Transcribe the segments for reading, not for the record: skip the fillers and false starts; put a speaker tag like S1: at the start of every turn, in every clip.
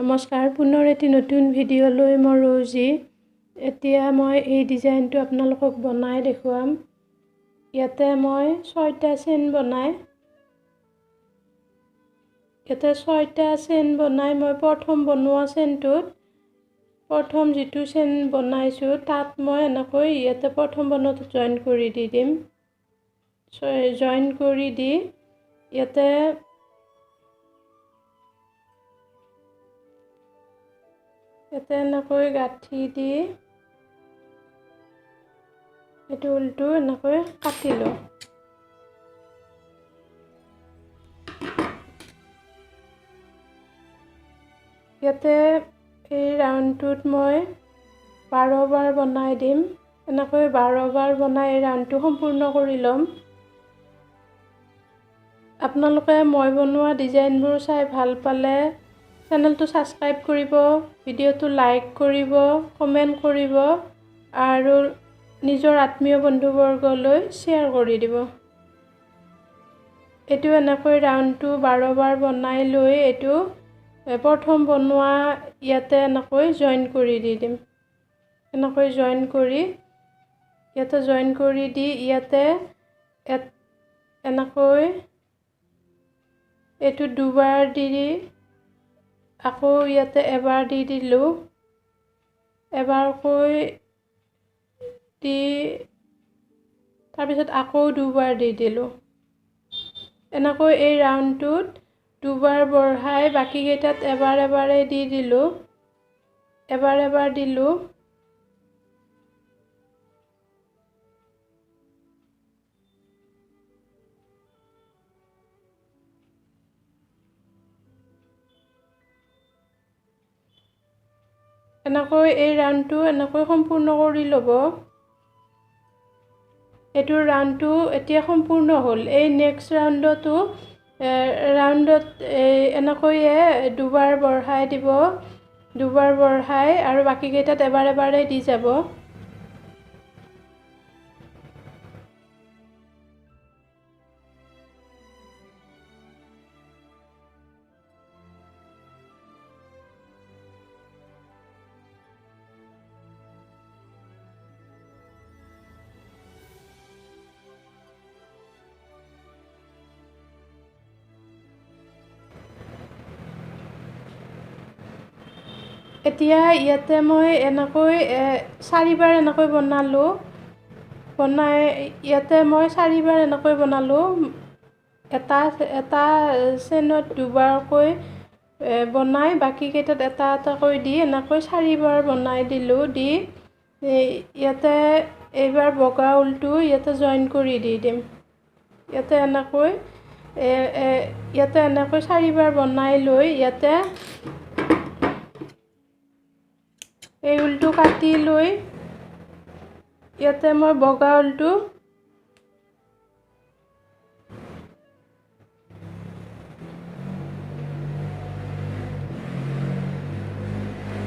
S1: নমস্কাৰ পুনৰ এটি নতুন ভিডিঅ' লৈ মই ৰজি এতিয়া মই এই ডিজাইনটো আপোনালোকক বনাই দেখুৱাম ইয়াতে মই 6টা চেইন বনাই মই প্ৰথম বনোৱা চেইনটোত প্ৰথম যেটো চেইন বনাইছো তাত মই এনেকৈ ইয়াতে প্ৰথম বনোৱাটো জয়েন কৰি দিম জয়েন কৰি দি ইয়াতে এনেকৈ গাঁঠি দি এটো উল্টো এনেকৈ কাটি লওঁ ইয়াতে এই ৰাউণ্ডটোত মই 12 বাৰ বনাই দিম এনেকৈ 12 বাৰ বনাই এই ৰাউণ্ডটো সম্পূৰ্ণ কৰি লম আপোনালোকে মই বনোৱা ডিজাইনবোৰ চাই ভাল পালে চেনেলটো সাবস্ক্ৰাইব কৰিব ভিডিঅ'টো লাইক কৰিব কমেন্ট কৰিব আৰু নিজৰ আত্মীয় বন্ধুবৰ্গলৈ শ্বেয়াৰ কৰি দিব এটো এনেকৈ ৰাউণ্ডটো 12 বাৰ বনাই লৈ এটো প্ৰথম বনোৱা ইয়াতে এনেকৈ জয়েন কৰি দিম এনেকৈ জয়েন কৰি ইয়াতে জয়েন কৰি দি ইয়াতে এনেকৈ এটো দুবাৰ দি আকৌ ইয়াতে এবাৰ দি দিলো এবাৰকৈ দি তাৰ পিছত আকৌ দুবাৰ দি দিলো এনেকৈ এই ৰাউণ্ডটোত দুবাৰ বঢ়াই বাকি কেইটাত এবাৰে দি দিলো এবাৰ দিলো এনেকৈ এই ৰাউণ্ডটো এনেকৈ সম্পূৰ্ণ কৰি লব এটো ৰাউণ্ডটো এতিয়া সম্পূৰ্ণ হ'ল এই নেক্সট ৰাউণ্ডত এনেকৈ দুবাৰ বঢ়াই দিব দুবাৰ বঢ়াই আৰু বাকি কেইটাত এবাৰে দি যাব এতিয়া ইয়াতে মই এনেকৈ 4 বাৰ এনেকৈ বনালো বনাই ইয়াতে মই 4 বাৰ এনেকৈ বনালো এটা চেইনত দুবাৰকৈ বনাই বাকি কেইটাত এটাকৈ দি এনেকৈ 4 বাৰ বনাই দিলো দি ইয়াতে এইবাৰ বগা উল্টো ইয়াতে জয়েন কৰি দিম ইয়াতে এনেকৈ 4 বাৰ বনাই লৈ ইয়াতে এই উল্টো কাটি লৈ ইয়াতে মই বগা উল্টো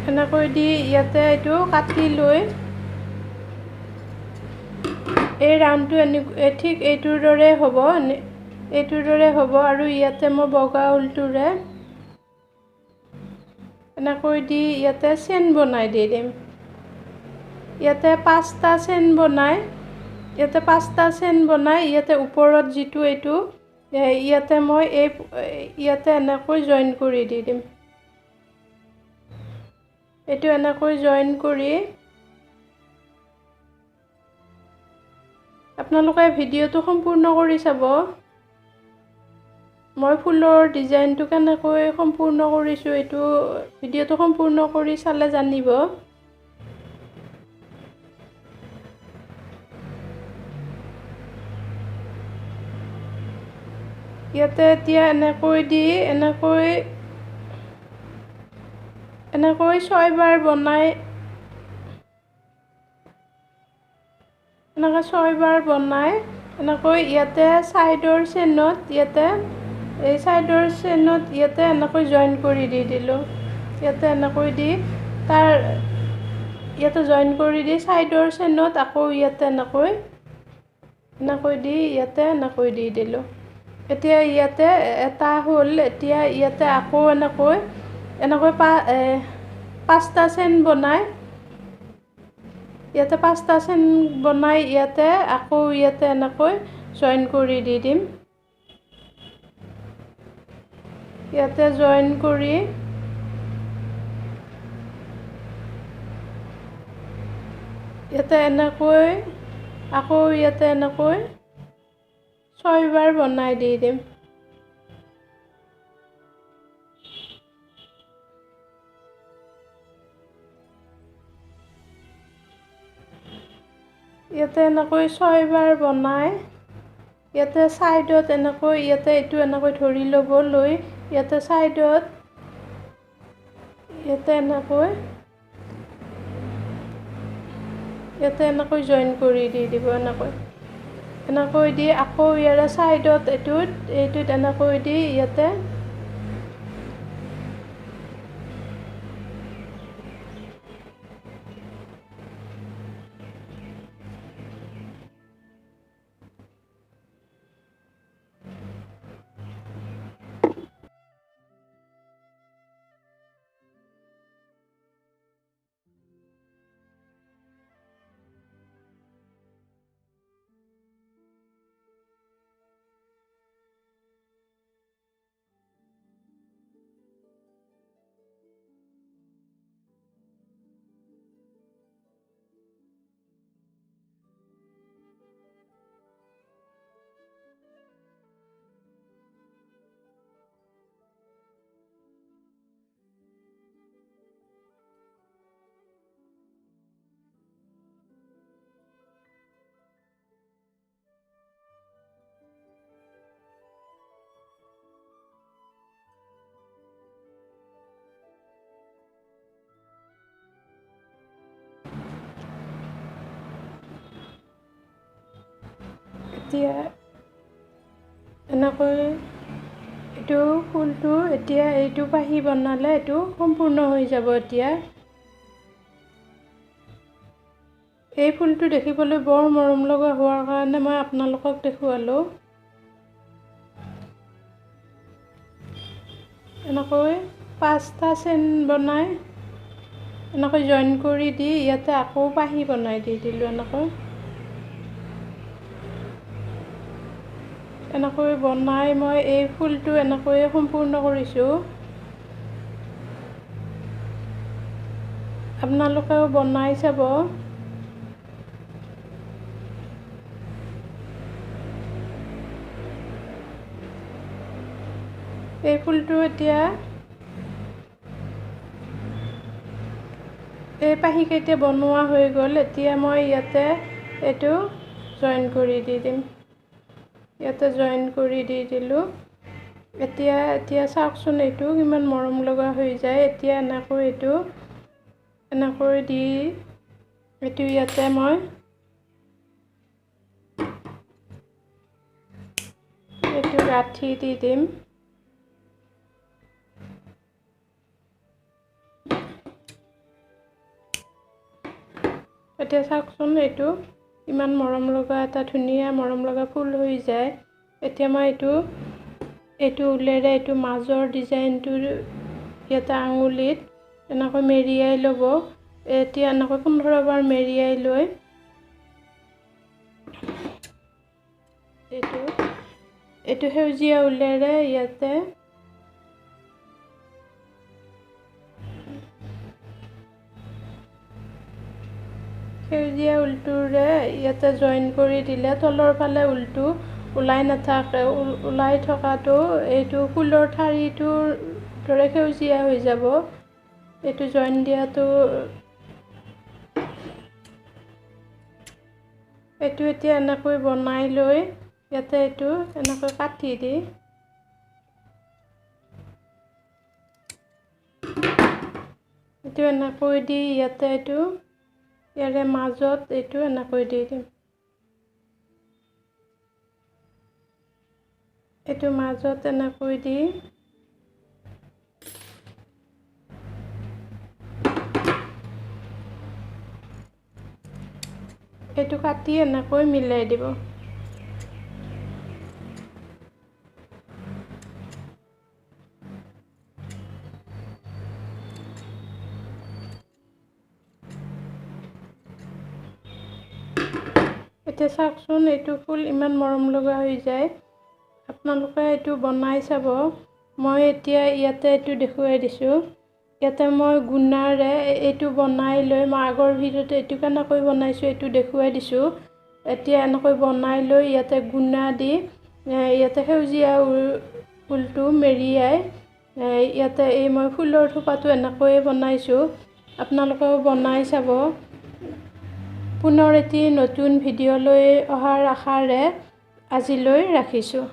S1: এনেকৈ দি ইয়াতে এটো কাটি লৈ এই ৰাউণ্ডটো ঠিক এইটোৰ দৰে হ'ব আৰু ইয়াতে মই বগা উল্টোৰে এনেকৈ দি ইয়াতে চেইন বনাই দিম ইয়াতে 5টা চেইন বনাই ইয়াতে ওপৰত যেটো এটো ইয়াতে মই ইয়াতে এনেকৈ জয়েন কৰি দিম এটো এনেকৈ জয়েন কৰি আপোনালোকে ভিডিঅ'টো সম্পূৰ্ণ কৰি চাব মই ফুলৰ ডিজাইনটো কেনেকৈ সম্পূৰ্ণ কৰিছো এটো ভিডিঅ'টো সম্পূৰ্ণ কৰি চালে জানিব ইয়াতে এতিয়া এনেকৈ দি এনেকৈ 6 বাৰ বনাই এনেকৈ ইয়াতে সাইডৰ চেইনত ইয়াতে এনেকৈ জয়েন কৰি দিলো ইয়াতে এনেকৈ দি ইয়াতে জয়েন কৰি দি সাইডৰ চেইনত আকৌ ইয়াতে এনেকৈ দি ইয়াতে এনেকৈ দি দিলো এতিয়া ইয়াতে এটা হ'ল এতিয়া ইয়াতে আকৌ এনেকৈ এনেকৈ পাঁচটা চেইন বনাই ইয়াতে পাঁচটা চেইন বনাই ইয়াতে আকৌ ইয়াতে এনেকৈ জইন কৰি দি দিম ইয়াতে জইন কৰি ইয়াতে এনেকৈ আকৌ ইয়াতে এনেকৈ 6 বাৰ বনাই দি দিম ইয়াতে এনেকৈ 6 বাৰ বনাই ইয়াতে সাইডত এনেকৈ ইয়াতে এটো এনেকৈ ধৰি ল'ব লৈ ইয়াতে সাইডত ইয়াতে এনেকৈ জইন কৰি দি দিব এনেকৈ দি আকৌ ইয়াৰে সাইডত এইটোত এনেকৈ দি ইয়াতে এতিয়া এনেকৈ এইটো ফুলটো এতিয়া এইটো পাহি বনালে এইটো সম্পূৰ্ণ হৈ যাব এতিয়া এই ফুলটো দেখিবলৈ বৰ মৰম লগা হোৱাৰ কাৰণে মই আপোনালোকক দেখুৱালো এনেকৈ পাঁচটা চেইন বনাই এনেকৈ জইন কৰি দি ইয়াতে আকৌ পাহি বনাই দি দিলোঁ এনেকৈ বনাই মই এই ফুলটো এনেকৈ সম্পূৰ্ণ কৰিছোঁ আপোনালোকেও বনাই চাব এই ফুলটো এতিয়া এই পাহিকেইটা বনোৱা হৈ গ'ল এতিয়া মই ইয়াতে এইটো জইন কৰি দি দিম ইয়াতে জইন কৰি দি দিলোঁ এতিয়া চাওকচোন এইটো কিমান মৰম লগা হৈ যায় এতিয়া এনেকৈ দি এইটো ইয়াতে মই এইটো গাঁঠি দি দিম এতিয়া চাওকচোন এইটো ইমান মৰম লগা এটা ধুনীয়া মৰম লগা ফুল হৈ যায় এতিয়া মই এইটো উলেৰে এইটো মাজৰ ডিজাইনটো ইয়াতে আঙুলিত এনেকৈ মেৰিয়াই ল'ব এতিয়া এনেকৈ 15 বাৰ মেৰিয়াই লৈ এইটো সেউজীয়া উলেৰে ইয়াতে সেউজীয়া উলটোৰে ইয়াতে জইন কৰি দিলে তলৰ ফালে উলটো ওলাই নাথাকে ওলাই থকাটো এইটো ফুলৰ ঠাৰিটোৰ দৰে সেউজীয়া হৈ যাব এইটো জইন দিয়াটো এইটো এতিয়া এনেকৈ বনাই লৈ ইয়াতে এইটো এনেকৈ কাটি দি এইটো এনেকৈ দি ইয়াতে এইটো ইয়াৰে মাজত এইটো এনেকৈ দি দিম এইটো মাজত এনেকৈ দি এইটো কাটি এনেকৈ মিলাই দিব এতিয়া চাওকচোন এইটো ফুল ইমান মৰম লগা হৈ যায়। আপোনালোকে এইটো বনাই চাব। মই এতিয়া ইয়াতে এইটো দেখুৱাই দিছোঁ। ইয়াতে মই গুণাৰে এইটো বনাই লৈ মই আগৰ ভিডিঅ'তে এইটো কেনেকৈ বনাইছোঁ এইটো দেখুৱাই দিছোঁ। এতিয়া এনেকৈ বনাই লৈ ইয়াতে গুণা দি ইয়াতে সেউজীয়া ঊলটো মেৰিয়াই ইয়াতে এই মই ফুলৰ থোপাটো এনেকৈয়ে বনাইছোঁ। আপোনালোকেও বনাই চাব। পুনৰ এটি নতুন ভিডিঅ' লৈ অহাৰ আশাৰে আজিলৈ ৰাখিছোঁ।